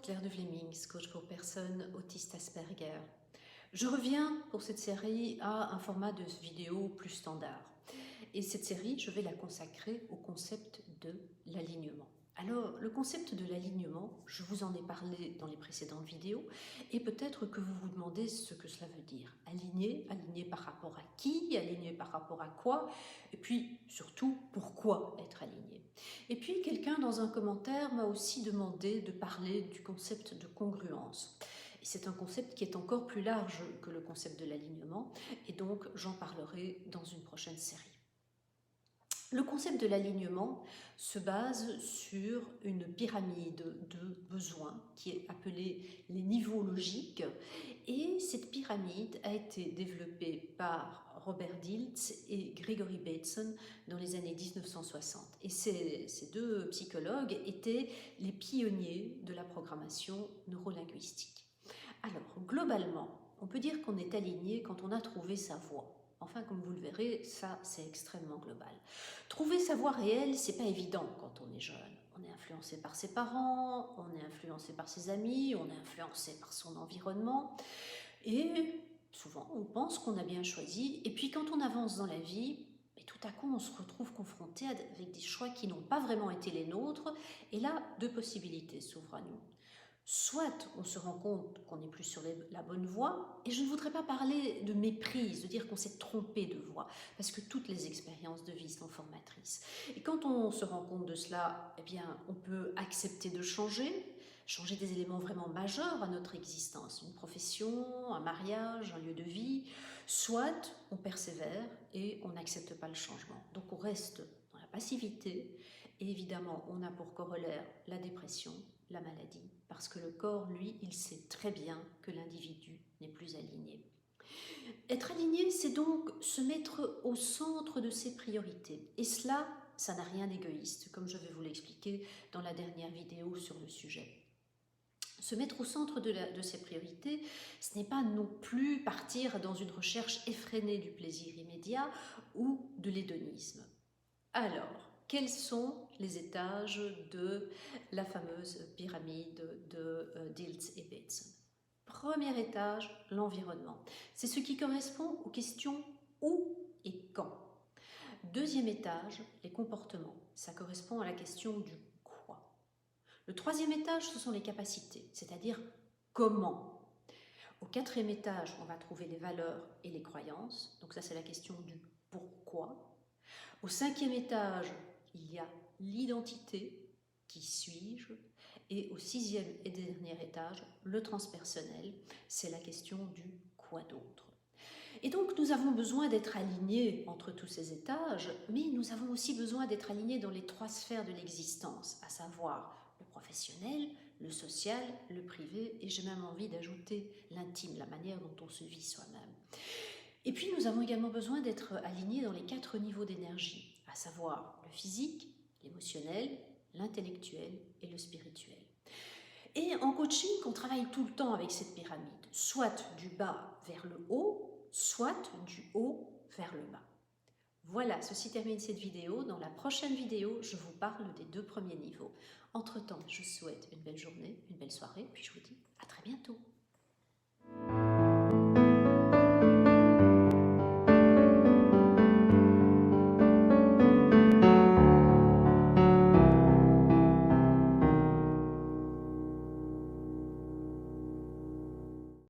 Claire de Vlemings, coach pour personnes autistes Asperger. Je reviens pour cette série à un format de vidéo plus standard. Et cette série, je vais la consacrer au concept de l'alignement. Alors, le concept de l'alignement, je vous en ai parlé dans les précédentes vidéos, et peut-être que vous vous demandez ce que cela veut dire. Aligner, aligner par rapport à qui, aligner par rapport à quoi, et puis surtout, pourquoi être aligné. Et puis, quelqu'un dans un commentaire m'a aussi demandé de parler du concept de congruence. Et c'est un concept qui est encore plus large que le concept de l'alignement, et donc j'en parlerai dans une prochaine série. Le concept de l'alignement se base sur une pyramide de besoins qui est appelée les niveaux logiques, et cette pyramide a été développée par Robert Dilts et Gregory Bateson dans les années 1960. Et ces deux psychologues étaient les pionniers de la programmation neurolinguistique. Alors, globalement, on peut dire qu'on est aligné quand on a trouvé sa voie. Enfin, comme vous le verrez, ça, c'est extrêmement global. Trouver sa voie réelle, c'est pas évident quand on est jeune. On est influencé par ses parents, on est influencé par ses amis, on est influencé par son environnement. Et souvent, on pense qu'on a bien choisi. Et puis, quand on avance dans la vie, et tout à coup, on se retrouve confronté avec des choix qui n'ont pas vraiment été les nôtres. Et là, deux possibilités s'ouvrent à nous. Soit on se rend compte qu'on n'est plus sur la bonne voie, et je ne voudrais pas parler de méprise, de dire qu'on s'est trompé de voie, parce que toutes les expériences de vie sont formatrices. Et quand on se rend compte de cela, eh bien, on peut accepter de changer des éléments vraiment majeurs à notre existence, une profession, un mariage, un lieu de vie, soit on persévère et on n'accepte pas le changement. Donc on reste dans la passivité, et évidemment on a pour corollaire la dépression, la maladie, parce que le corps, lui, il sait très bien que l'individu n'est plus aligné. Être aligné, c'est donc se mettre au centre de ses priorités. Et cela, ça n'a rien d'égoïste, comme je vais vous l'expliquer dans la dernière vidéo sur le sujet. Se mettre au centre de ses priorités, ce n'est pas non plus partir dans une recherche effrénée du plaisir immédiat ou de l'hédonisme. Alors, quels sont les étages de la fameuse pyramide de Dilts et Bateson? Premier étage, l'environnement. C'est ce qui correspond aux questions où et quand. Deuxième étage, les comportements. Ça correspond à la question du quoi. Le troisième étage, ce sont les capacités, c'est-à-dire comment. Au quatrième étage, on va trouver les valeurs et les croyances. Donc ça, c'est la question du pourquoi. Au cinquième étage, il y a l'identité, qui suis-je? Et au sixième et dernier étage, le transpersonnel, c'est la question du quoi d'autre. Et donc nous avons besoin d'être alignés entre tous ces étages, mais nous avons aussi besoin d'être alignés dans les trois sphères de l'existence, à savoir le professionnel, le social, le privé, et j'ai même envie d'ajouter l'intime, la manière dont on se vit soi-même. Et puis nous avons également besoin d'être alignés dans les 4 niveaux d'énergie, à savoir le physique, l'émotionnel, l'intellectuel et le spirituel. Et en coaching, on travaille tout le temps avec cette pyramide, soit du bas vers le haut, soit du haut vers le bas. Voilà, ceci termine cette vidéo. Dans la prochaine vidéo, je vous parle des 2 premiers niveaux. Entre-temps, je vous souhaite une belle journée, une belle soirée, puis je vous dis à très bientôt.